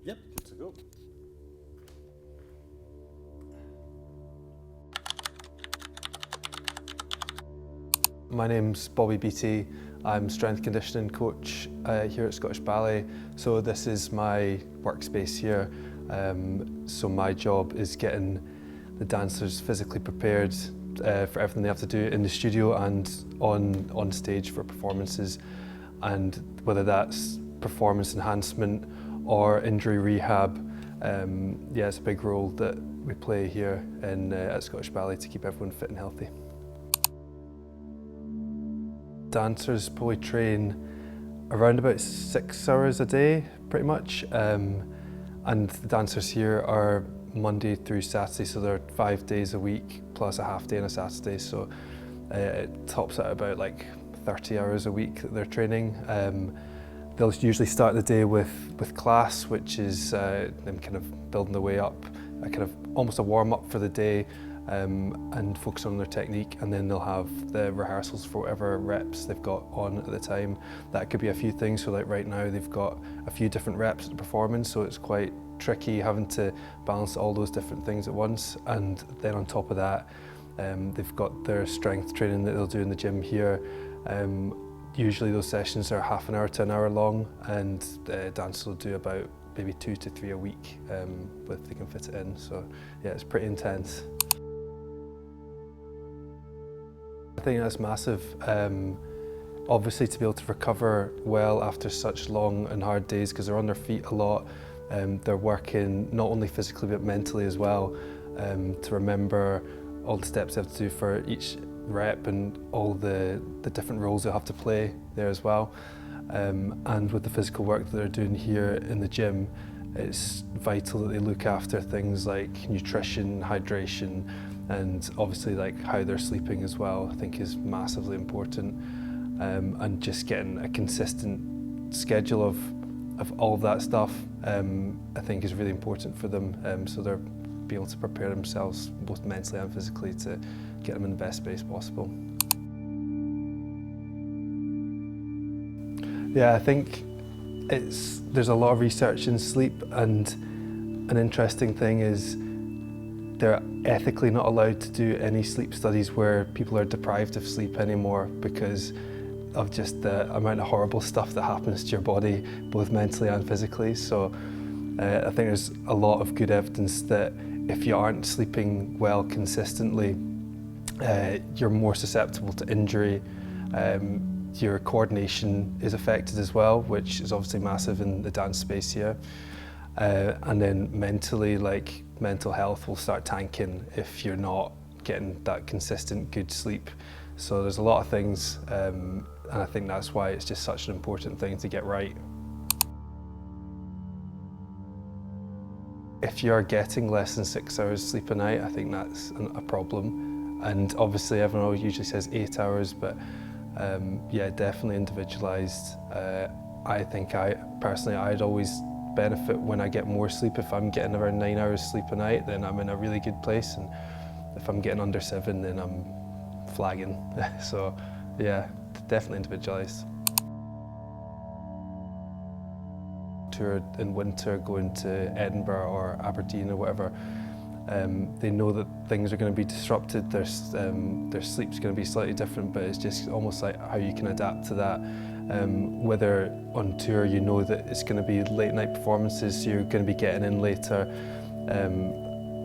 Yep, good to go. My name's Bobby Beattie. I'm strength conditioning coach here at Scottish Ballet. So this is my workspace here. So my job is getting the dancers physically prepared for everything they have to do in the studio and on stage for performances. And whether that's performance enhancement or injury rehab, yeah, it's a big role that we play here at Scottish Ballet to keep everyone fit and healthy. Dancers probably train around about 6 hours a day, pretty much. And the dancers here are Monday through Saturday, so they're 5 days a week plus a half day on a Saturday. So it tops out about like 30 hours a week that they're training. They'll usually start the day with class, which is them kind of building their way up, a kind of almost a warm up for the day. And focus on their technique, and then they'll have the rehearsals for whatever reps they've got on at the time. That could be a few things, so like right now they've got a few different reps at the performance, so it's quite tricky having to balance all those different things at once. And then on top of that, they've got their strength training that they'll do in the gym here. Usually those sessions are half an hour to an hour long, and dancers will do about maybe 2 to 3 a week if they can fit it in. So yeah, it's pretty intense. I think that's massive. Obviously to be able to recover well after such long and hard days, because they're on their feet a lot, they're working not only physically but mentally as well, to remember all the steps they have to do for each rep and all the different roles they'll have to play there as well. And with the physical work that they're doing here in the gym, it's vital that they look after things like nutrition, hydration, and obviously like how they're sleeping as well, I think is massively important. And just getting a consistent schedule of all of that stuff, I think is really important for them, so they're be able to prepare themselves both mentally and physically to get them in the best space possible. Yeah, I think there's a lot of research in sleep, and an interesting thing is they're ethically not allowed to do any sleep studies where people are deprived of sleep anymore because of just the amount of horrible stuff that happens to your body, both mentally and physically. So I think there's a lot of good evidence that if you aren't sleeping well consistently, you're more susceptible to injury. Your coordination is affected as well, which is obviously massive in the dance space here. And then mentally, like mental health will start tanking if you're not getting that consistent good sleep. So there's a lot of things, and I think that's why it's just such an important thing to get right. If you're getting less than 6 hours sleep a night, I think that's a problem. And obviously everyone usually says 8 hours, but yeah, definitely individualised. I think I'd always benefit when I get more sleep. If I'm getting around 9 hours sleep a night, then I'm in a really good place, and if I'm getting under 7, then I'm flagging. So yeah, definitely individualised. Tour in winter, going to Edinburgh or Aberdeen or whatever, they know that things are going to be disrupted, their sleep's going to be slightly different, but it's just almost like how you can adapt to that. Whether on tour you know that it's going to be late night performances, so you're going to be getting in later,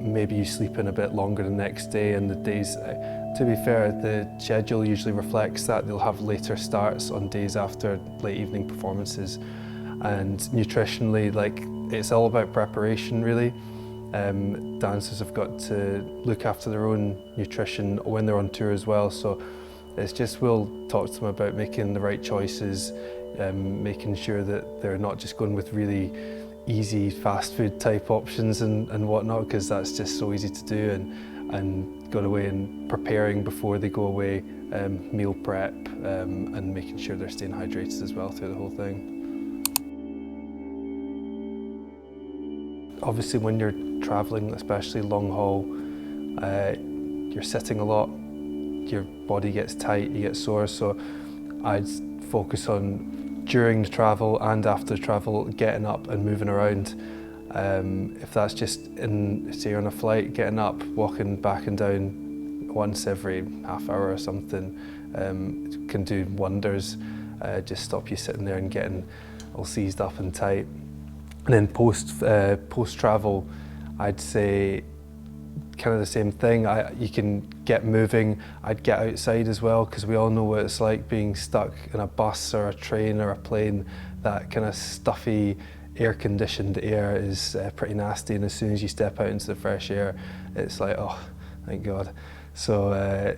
maybe you sleep in a bit longer the next day, and the days, to be fair, the schedule usually reflects that. They'll have later starts on days after late evening performances. And nutritionally, like, it's all about preparation really. Dancers have got to look after their own nutrition when they're on tour as well, so it's just, we'll talk to them about making the right choices, making sure that they're not just going with really easy fast food type options and whatnot, because that's just so easy to do, and going away and preparing before they go away, meal prep, and making sure they're staying hydrated as well through the whole thing. Obviously when you're travelling, especially long haul, you're sitting a lot, your body gets tight, you get sore, so I'd focus on during the travel and after the travel getting up and moving around. If that's just say you're on a flight, getting up, walking back and down once every half hour or something can do wonders. Just stop you sitting there and getting all seized up and tight. And then post travel, I'd say kind of the same thing. You can get moving. I'd get outside as well, because we all know what it's like being stuck in a bus or a train or a plane. That kind of stuffy, air-conditioned air is pretty nasty, and as soon as you step out into the fresh air, it's like, oh, thank God. So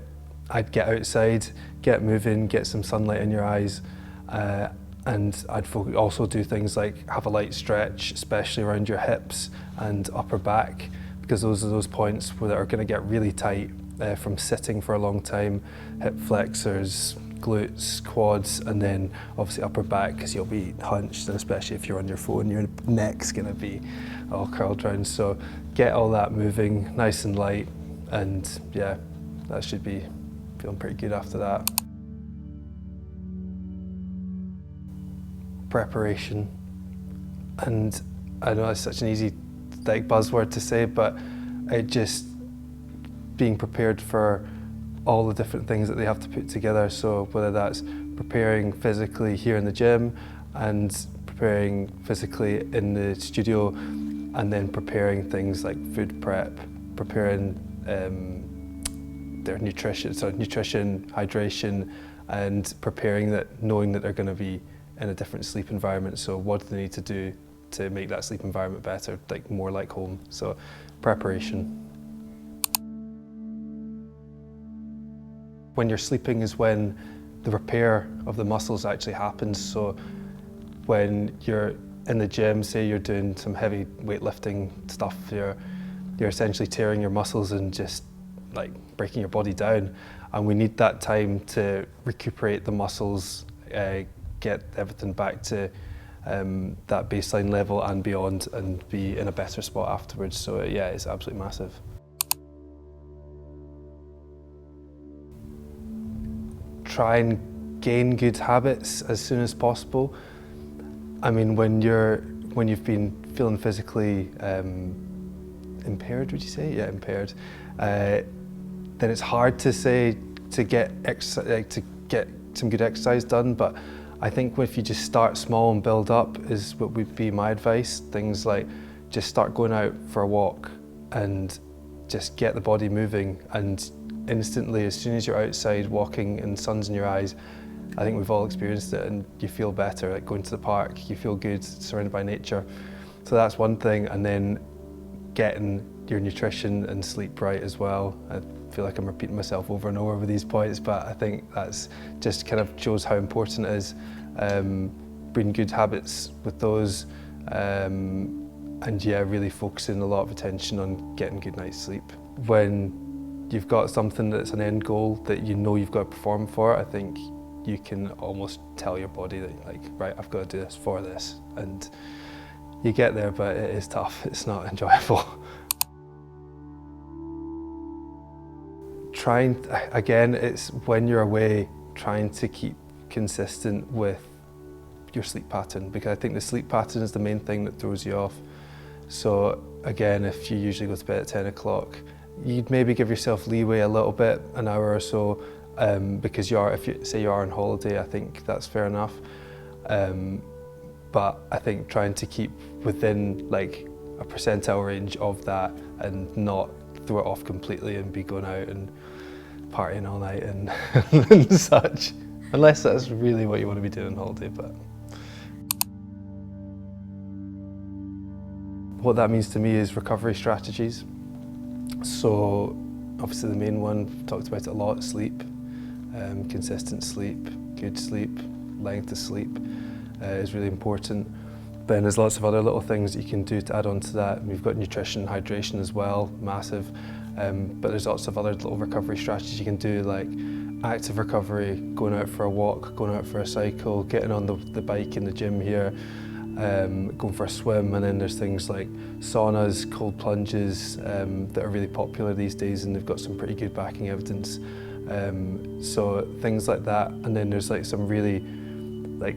I'd get outside, get moving, get some sunlight in your eyes, and I'd also do things like have a light stretch, especially around your hips and upper back, because those are those points where that are going to get really tight from sitting for a long time. Hip flexors, glutes, quads, and then obviously upper back, because you'll be hunched, and especially if you're on your phone, your neck's going to be all curled round. So get all that moving, nice and light, and yeah, that should be feeling pretty good after that. Preparation, and I know it's such an easy buzzword to say, but it just being prepared for all the different things that they have to put together. So whether that's preparing physically here in the gym, and preparing physically in the studio, and then preparing things like food prep, preparing their nutrition, hydration, and preparing that, knowing that they're going to be in a different sleep environment. So what do they need to do to make that sleep environment better, like more like home? So preparation. When you're sleeping is when the repair of the muscles actually happens. So when you're in the gym, say you're doing some heavy weightlifting stuff, you're essentially tearing your muscles and just like breaking your body down. And we need that time to recuperate the muscles, get everything back to that baseline level and beyond, and be in a better spot afterwards. So yeah, it's absolutely massive. Try and gain good habits as soon as possible. I mean, when you've been feeling physically impaired, would you say? Yeah, impaired. Then it's hard to say to get some good exercise done. But I think if you just start small and build up is what would be my advice. Things like just start going out for a walk and just get the body moving, and instantly, as soon as you're outside walking and sun's in your eyes, I think we've all experienced it, and you feel better. Like going to the park, you feel good, surrounded by nature. So that's one thing, and then getting your nutrition and sleep right as well. I feel like I'm repeating myself over and over with these points, but I think that's just kind of shows how important it is. Bring good habits with those, and yeah, really focusing a lot of attention on getting good night's sleep. When you've got something that's an end goal that you know you've got to perform for, I think you can almost tell your body that, like, right, I've got to do this for this. And you get there, but it is tough. It's not enjoyable. Again, it's when you're away, trying to keep consistent with your sleep pattern, because I think the sleep pattern is the main thing that throws you off. So again, if you usually go to bed at 10 o'clock, you'd maybe give yourself leeway a little bit, an hour or so, because if you say you are on holiday, I think that's fair enough. But I think trying to keep within like a percentile range of that, and not throw it off completely and be going out and partying all night and, and such, unless that's really what you want to be doing on holiday. But what that means to me is recovery strategies. So obviously the main one, we've talked about it a lot, sleep, consistent sleep, good sleep, length of sleep is really important. Then there's lots of other little things that you can do to add on to that. We've got nutrition, hydration as well, massive. But there's lots of other little recovery strategies you can do, like active recovery, going out for a walk, going out for a cycle, getting on the bike in the gym here, going for a swim. And then there's things like saunas, cold plunges that are really popular these days, and they've got some pretty good backing evidence. So things like that. And then there's like some really like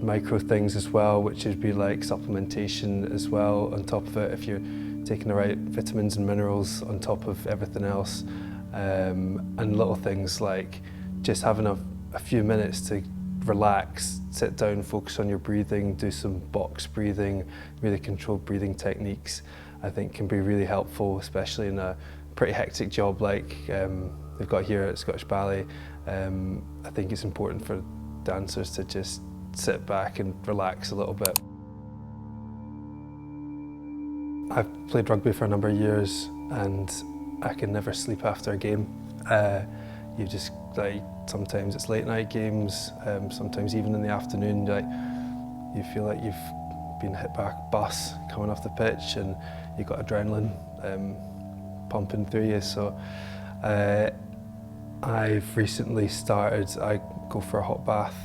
micro things as well, which would be like supplementation as well on top of it, if you're taking the right vitamins and minerals on top of everything else. And little things like just having a few minutes to relax, sit down, focus on your breathing, do some box breathing, really controlled breathing techniques, I think can be really helpful, especially in a pretty hectic job like they've got here at Scottish Ballet. I think it's important for dancers to just sit back and relax a little bit. I've played rugby for a number of years and I can never sleep after a game. You just, like, sometimes it's late night games, sometimes even in the afternoon, like, you feel like you've been hit by a bus coming off the pitch and you've got adrenaline pumping through you. So I've recently started, I go for a hot bath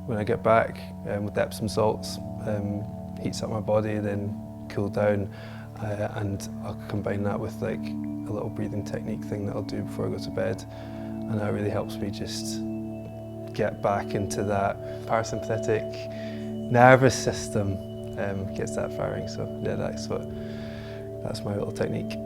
when I get back with Epsom salts, heats up my body, then cool down, and I'll combine that with like a little breathing technique thing that I'll do before I go to bed, and that really helps me just get back into that parasympathetic nervous system, gets that firing. So yeah, that's my little technique.